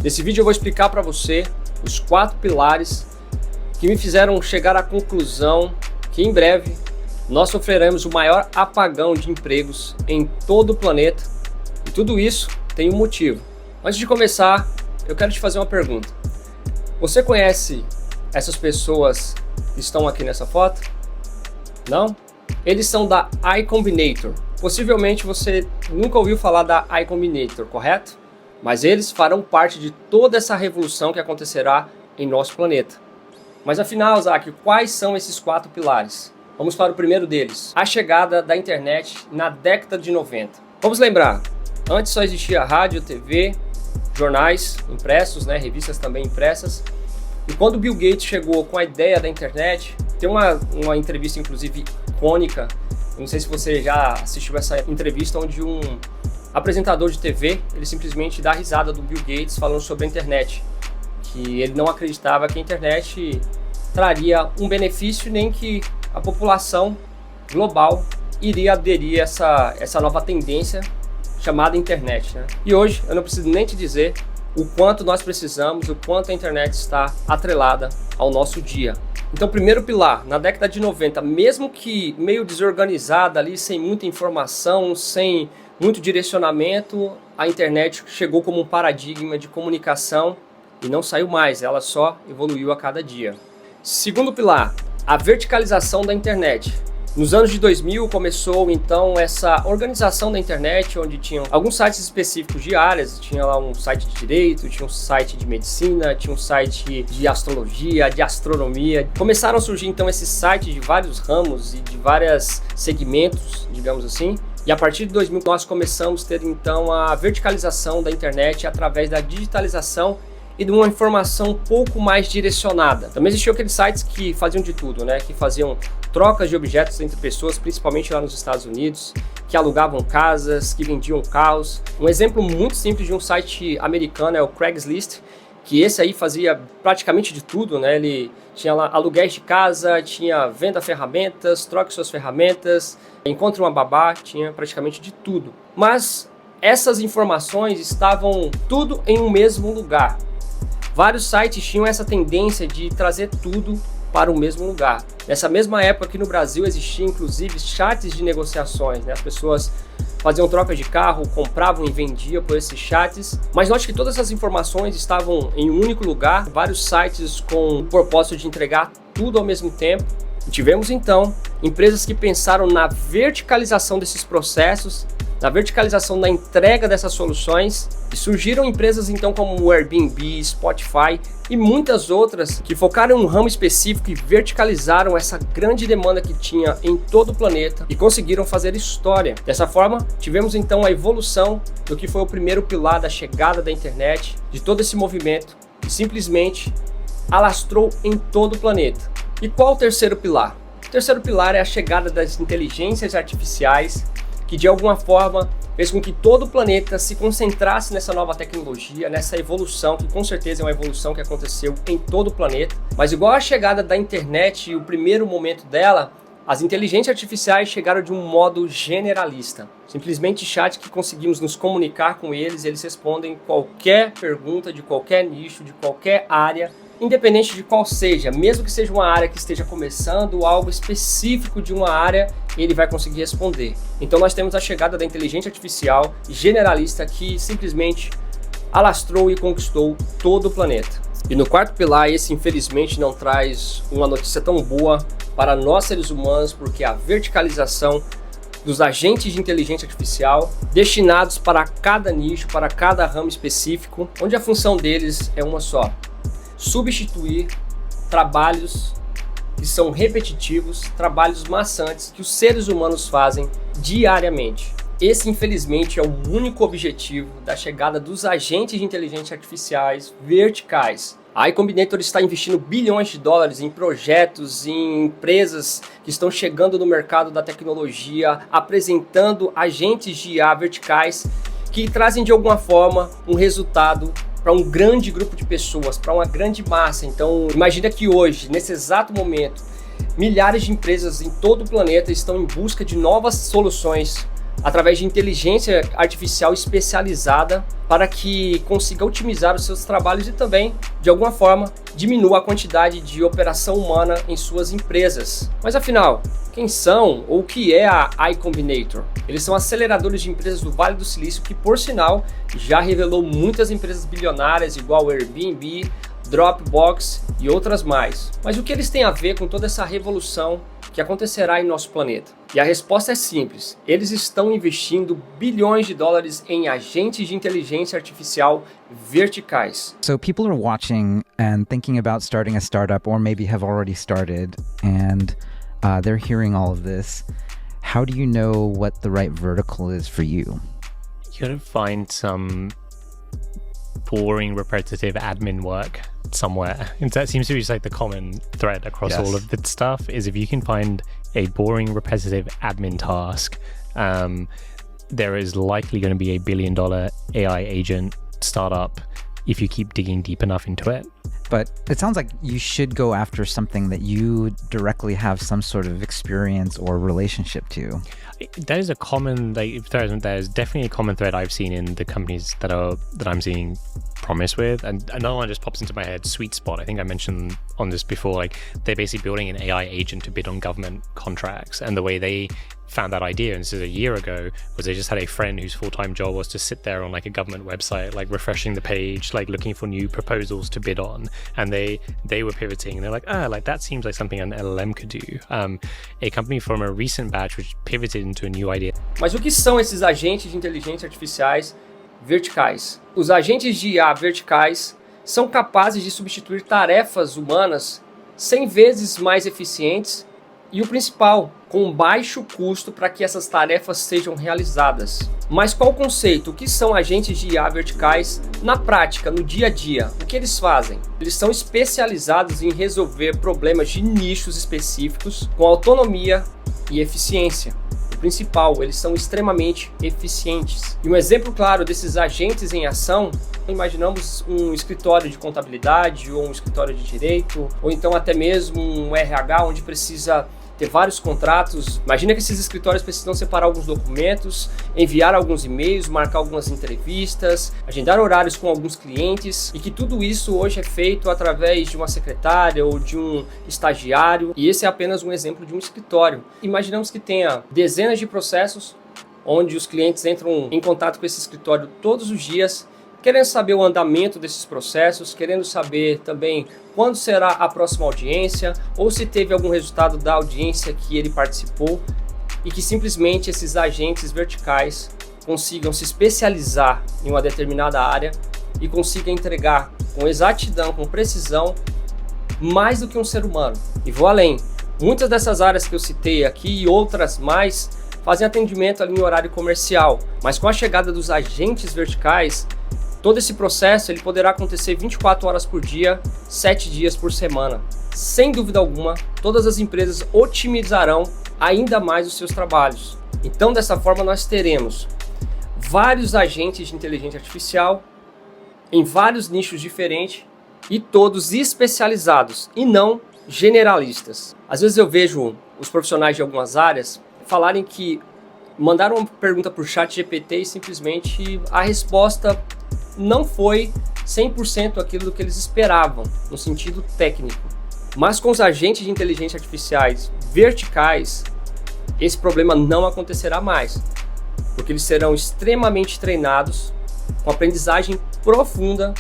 Nesse vídeo eu vou explicar para você os 4 pilares que me fizeram chegar à conclusão que em breve nós sofreremos o maior apagão de empregos em todo o planeta, e tudo isso tem um motivo. Antes de começar, eu quero te fazer uma pergunta. Você conhece essas pessoas que estão aqui nessa foto? Não? Eles são da iCombinator. Possivelmente você nunca ouviu falar da iCombinator, correto? Mas eles farão parte de toda essa revolução que acontecerá em nosso planeta. Mas afinal, Isaac, quais são esses 4 pilares? Vamos para o primeiro deles, a chegada da internet na década de 90. Vamos lembrar, antes só existia rádio, TV, jornais impressos, revistas também impressas. E quando Bill Gates chegou com a ideia da internet, tem uma entrevista inclusive icônica, não sei se você já assistiu essa entrevista, onde um apresentador de TV, ele simplesmente dá risada do Bill Gates falando sobre a internet, que ele não acreditava que a internet traria um benefício, nem que a população global iria aderir a essa nova tendência chamada internet, E hoje eu não preciso nem te dizer o quanto nós precisamos, o quanto a internet está atrelada ao nosso dia. Então, primeiro pilar, na década de 90, mesmo que meio desorganizada ali, sem muita informação, sem muito direcionamento, a internet chegou como um paradigma de comunicação e não saiu mais, ela só evoluiu a cada dia. Segundo pilar, a verticalização da internet. Nos anos de 2000 começou então essa organização da internet, onde tinham alguns sites específicos de áreas, tinha lá um site de direito, tinha um site de medicina, tinha um site de astrologia, de astronomia. Começaram a surgir então esses sites de vários ramos e de vários segmentos, digamos assim. E a partir de 2000 nós começamos a ter então a verticalização da internet através da digitalização e de uma informação um pouco mais direcionada. Também existiam aqueles sites que faziam de tudo, que faziam trocas de objetos entre pessoas, principalmente lá nos Estados Unidos, que alugavam casas, que vendiam carros. Um exemplo muito simples de um site americano é o Craigslist, que esse aí fazia praticamente de tudo, Ele tinha lá aluguéis de casa, tinha venda de ferramentas, troque suas ferramentas, encontre uma babá, tinha praticamente de tudo. Mas essas informações estavam tudo em um mesmo lugar. Vários sites tinham essa tendência de trazer tudo para o mesmo lugar. Nessa mesma época aqui no Brasil existiam inclusive chats de negociações, As pessoas faziam troca de carro, compravam e vendiam por esses chats. Mas note que todas essas informações estavam em um único lugar, vários sites com o propósito de entregar tudo ao mesmo tempo. E tivemos então empresas que pensaram na verticalização desses processos, na verticalização da entrega dessas soluções, e surgiram empresas então como o Airbnb, Spotify e muitas outras que focaram em um ramo específico e verticalizaram essa grande demanda que tinha em todo o planeta e conseguiram fazer história. Dessa forma, tivemos então a evolução do que foi o primeiro pilar da chegada da internet, de todo esse movimento que simplesmente alastrou em todo o planeta. E qual o terceiro pilar? O terceiro pilar é a chegada das inteligências artificiais, que de alguma forma fez com que todo o planeta se concentrasse nessa nova tecnologia, nessa evolução, que com certeza é uma evolução que aconteceu em todo o planeta. Mas igual a chegada da internet e o primeiro momento dela, as inteligências artificiais chegaram de um modo generalista. Simplesmente chat que conseguimos nos comunicar com eles, eles respondem qualquer pergunta de qualquer nicho, de qualquer área, independente de qual seja, mesmo que seja uma área que esteja começando, algo específico de uma área, ele vai conseguir responder. Então nós temos a chegada da inteligência artificial generalista que simplesmente alastrou e conquistou todo o planeta. E no quarto pilar, esse infelizmente não traz uma notícia tão boa para nós seres humanos, porque a verticalização dos agentes de inteligência artificial destinados para cada nicho, para cada ramo específico, onde a função deles é uma só: substituir trabalhos que são repetitivos, trabalhos maçantes que os seres humanos fazem diariamente. Esse, infelizmente, é o único objetivo da chegada dos agentes de inteligência artificiais verticais. A iCombinator está investindo bilhões de dólares em projetos, em empresas que estão chegando no mercado da tecnologia, apresentando agentes de IA verticais que trazem de alguma forma um resultado para um grande grupo de pessoas, para uma grande massa. Então imagina que hoje, nesse exato momento, milhares de empresas em todo o planeta estão em busca de novas soluções através de inteligência artificial especializada para que consiga otimizar os seus trabalhos e também, de alguma forma, diminua a quantidade de operação humana em suas empresas. Mas afinal, quem são ou o que é a Y Combinator? Eles são aceleradores de empresas do Vale do Silício que, por sinal, já revelou muitas empresas bilionárias igual Airbnb, Dropbox e outras mais. Mas o que eles têm a ver com toda essa revolução que acontecerá em nosso planeta? E a resposta é simples. Eles estão investindo bilhões de dólares em agentes de inteligência artificial verticais. So people are watching and thinking about starting a startup, or maybe have already started, and they're hearing all of this. How do you know what the right vertical is for you? You gotta find some boring, repetitive admin work somewhere. And that seems to be just like the common thread across all of the stuff, is if you can find a boring, repetitive admin task, there is likely going to be a $1 billion AI agent startup if you keep digging deep enough into it. But it sounds like you should go after something that you directly have some sort of experience or relationship to. That is a common thread. That is definitely a common thread I've seen in the companies that I'm seeing promise with. And another one just pops into my head, SweetSpot. I think I mentioned on this before, like they're basically building an AI agent to bid on government contracts. And the way they found that idea, and this is a year ago, was they just had a friend whose full-time job was to sit there on like a government website, like refreshing the page, like looking for new proposals to bid on. And they were pivoting, and they're like, like that seems like something an LLM could do. A company from a recent batch which pivoted into a new idea. Mas o que são esses agentes de inteligência artificiais verticais? Os agentes de IA verticais são capazes de substituir tarefas humanas 100 vezes mais eficientes e o principal, com baixo custo para que essas tarefas sejam realizadas. Mas qual o conceito? O que são agentes de IA verticais na prática, no dia a dia? O que eles fazem? Eles são especializados em resolver problemas de nichos específicos com autonomia e eficiência. O principal, eles são extremamente eficientes. E um exemplo claro desses agentes em ação, imaginamos um escritório de contabilidade ou um escritório de direito, ou então até mesmo um RH onde precisa ter vários contratos. Imagina que esses escritórios precisam separar alguns documentos, enviar alguns e-mails, marcar algumas entrevistas, agendar horários com alguns clientes, e que tudo isso hoje é feito através de uma secretária ou de um estagiário, e esse é apenas um exemplo de um escritório. Imaginamos que tenha dezenas de processos onde os clientes entram em contato com esse escritório todos os dias, querendo saber o andamento desses processos, querendo saber também quando será a próxima audiência, ou se teve algum resultado da audiência que ele participou, e que simplesmente esses agentes verticais consigam se especializar em uma determinada área e consigam entregar com exatidão, com precisão, mais do que um ser humano. E vou além, muitas dessas áreas que eu citei aqui e outras mais fazem atendimento ali em horário comercial, mas com a chegada dos agentes verticais, todo esse processo ele poderá acontecer 24 horas por dia, 7 dias por semana. Sem dúvida alguma, todas as empresas otimizarão ainda mais os seus trabalhos. Então, dessa forma, nós teremos vários agentes de inteligência artificial em vários nichos diferentes e todos especializados e não generalistas. Às vezes eu vejo os profissionais de algumas áreas falarem que mandaram uma pergunta por ChatGPT e simplesmente a resposta não foi 100% aquilo que eles esperavam, no sentido técnico. Mas com os agentes de inteligência artificiais verticais, esse problema não acontecerá mais, porque eles serão extremamente treinados com aprendizagem profunda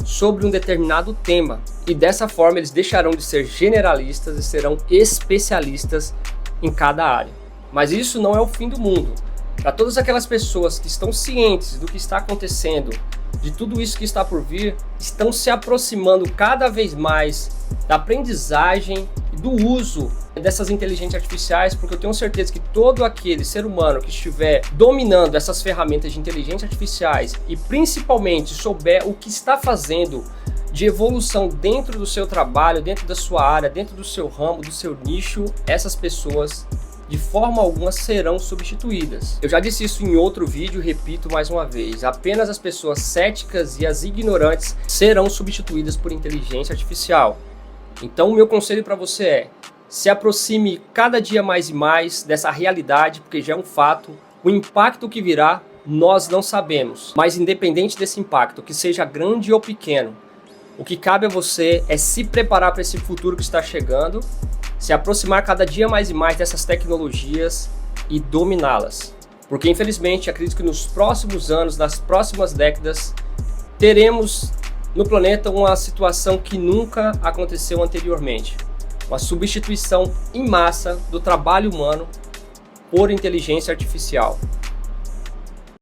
sobre um determinado tema. E dessa forma eles deixarão de ser generalistas e serão especialistas em cada área. Mas isso não é o fim do mundo. Para todas aquelas pessoas que estão cientes do que está acontecendo, de tudo isso que está por vir, estão se aproximando cada vez mais da aprendizagem e do uso dessas inteligências artificiais, porque eu tenho certeza que todo aquele ser humano que estiver dominando essas ferramentas de inteligência artificiais e principalmente souber o que está fazendo de evolução dentro do seu trabalho, dentro da sua área, dentro do seu ramo, do seu nicho, essas pessoas de forma alguma serão substituídas. Eu já disse isso em outro vídeo e repito mais uma vez, apenas as pessoas céticas e as ignorantes serão substituídas por inteligência artificial. Então o meu conselho para você é, se aproxime cada dia mais e mais dessa realidade, porque já é um fato, O impacto que virá, nós não sabemos, mas independente desse impacto, que seja grande ou pequeno, o que cabe a você é se preparar para esse futuro que está chegando, se aproximar cada dia mais e mais dessas tecnologias e dominá-las. Porque infelizmente acredito que nos próximos anos, nas próximas décadas, teremos no planeta uma situação que nunca aconteceu anteriormente. Uma substituição em massa do trabalho humano por inteligência artificial.